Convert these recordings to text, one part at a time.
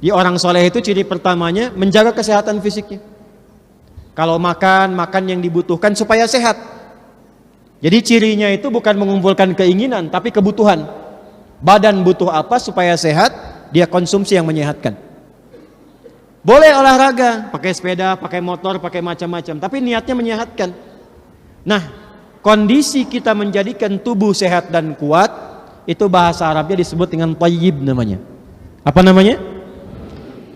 Di orang soleh itu ciri pertamanya menjaga kesehatan fisiknya. Kalau makan yang dibutuhkan supaya sehat. Jadi cirinya itu bukan mengumpulkan keinginan, tapi kebutuhan. Badan butuh apa supaya sehat, dia konsumsi yang menyehatkan. Boleh olahraga, pakai sepeda, pakai motor, pakai macam-macam, tapi niatnya menyehatkan. Nah, kondisi kita menjadikan tubuh sehat dan kuat, itu bahasa Arabnya disebut dengan thayyib namanya. Apa namanya?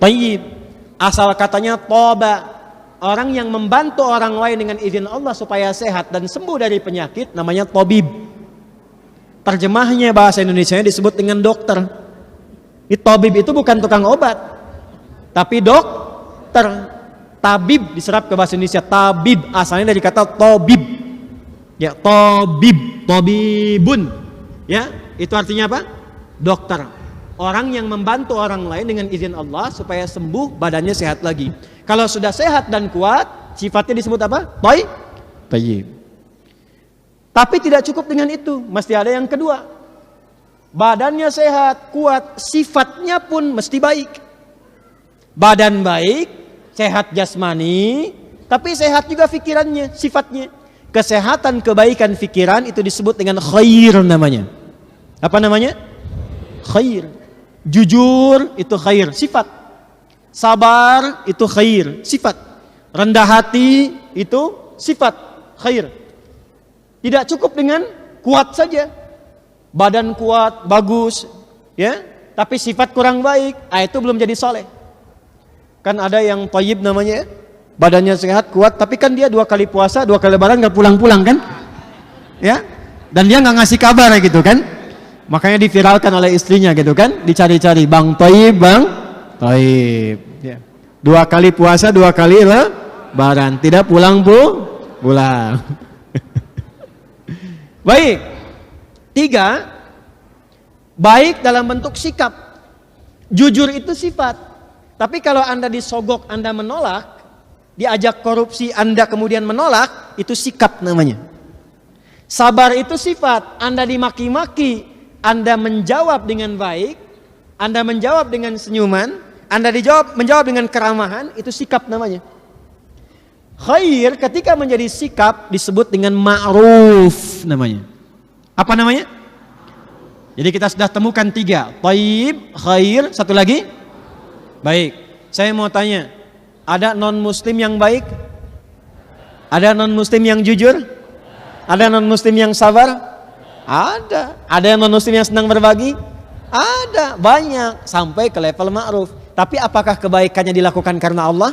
Thayyib. Asal katanya toba. Orang yang membantu orang lain dengan izin Allah supaya sehat dan sembuh dari penyakit namanya tabib. Terjemahnya bahasa Indonesianya disebut dengan dokter. Tabib itu bukan tukang obat, tapi dokter. Tabib diserap ke bahasa Indonesia tabib, asalnya dari kata tabib. Ya, tabib, tabibun. Ya, itu artinya apa? Dokter. Orang yang membantu orang lain dengan izin Allah supaya sembuh, badannya sehat lagi. Kalau sudah sehat dan kuat, sifatnya disebut apa? Thayyib. Tapi tidak cukup dengan itu, mesti ada yang kedua. Badannya sehat, kuat, sifatnya pun mesti baik. Badan baik, sehat jasmani, tapi sehat juga pikirannya, sifatnya. Kesehatan, kebaikan pikiran itu disebut dengan khair namanya. Apa namanya? Khair. Jujur itu khair, sifat. Sabar itu khair, sifat. Rendah hati itu sifat, khair. Tidak cukup dengan kuat saja. Badan kuat, bagus, ya, tapi sifat kurang baik, itu belum jadi soleh. Kan ada yang thayyib namanya, badannya sehat, kuat, tapi kan dia 2 kali puasa, 2 kali lebaran nggak pulang-pulang kan? Ya, dan dia nggak ngasih kabar gitu kan? Makanya diviralkan oleh istrinya gitu kan? Dicari-cari, bang thayyib, bang thayyib. Ya. 2 kali puasa, 2 kali lebaran, tidak pulang. Baik. 3, baik dalam bentuk sikap. Jujur itu sifat. Tapi kalau Anda disogok, Anda menolak, diajak korupsi, Anda kemudian menolak, itu sikap namanya. Sabar itu sifat. Anda dimaki-maki, Anda menjawab dengan baik, Anda menjawab dengan senyuman, Anda menjawab dengan keramahan, itu sikap namanya. Khair ketika menjadi sikap disebut dengan ma'ruf namanya. Apa namanya? Jadi kita sudah temukan 3, thayyib, khair, satu lagi baik. Saya mau tanya, ada non muslim yang baik? Ada non muslim yang jujur? Ada non muslim yang sabar? Ada. Ada non muslim yang senang berbagi? Ada, banyak, sampai ke level ma'ruf. Tapi apakah kebaikannya dilakukan karena Allah?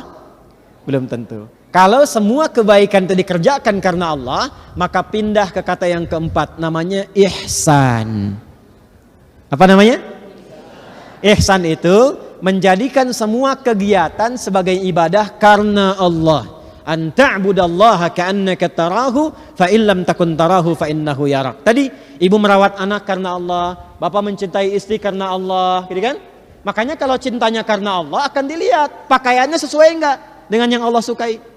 Belum tentu. Kalau semua kebaikan itu dikerjakan karena Allah, maka pindah ke kata yang keempat, namanya ihsan. Apa namanya? Ihsan itu menjadikan semua kegiatan sebagai ibadah karena Allah. An ta'budallaha ka'annaka tarahu fa illam takun tarahu fa innahu yarak. Tadi ibu merawat anak karena Allah, bapak mencintai istri karena Allah, gitu kan? Makanya kalau cintanya karena Allah akan dilihat pakaiannya sesuai enggak dengan yang Allah sukai.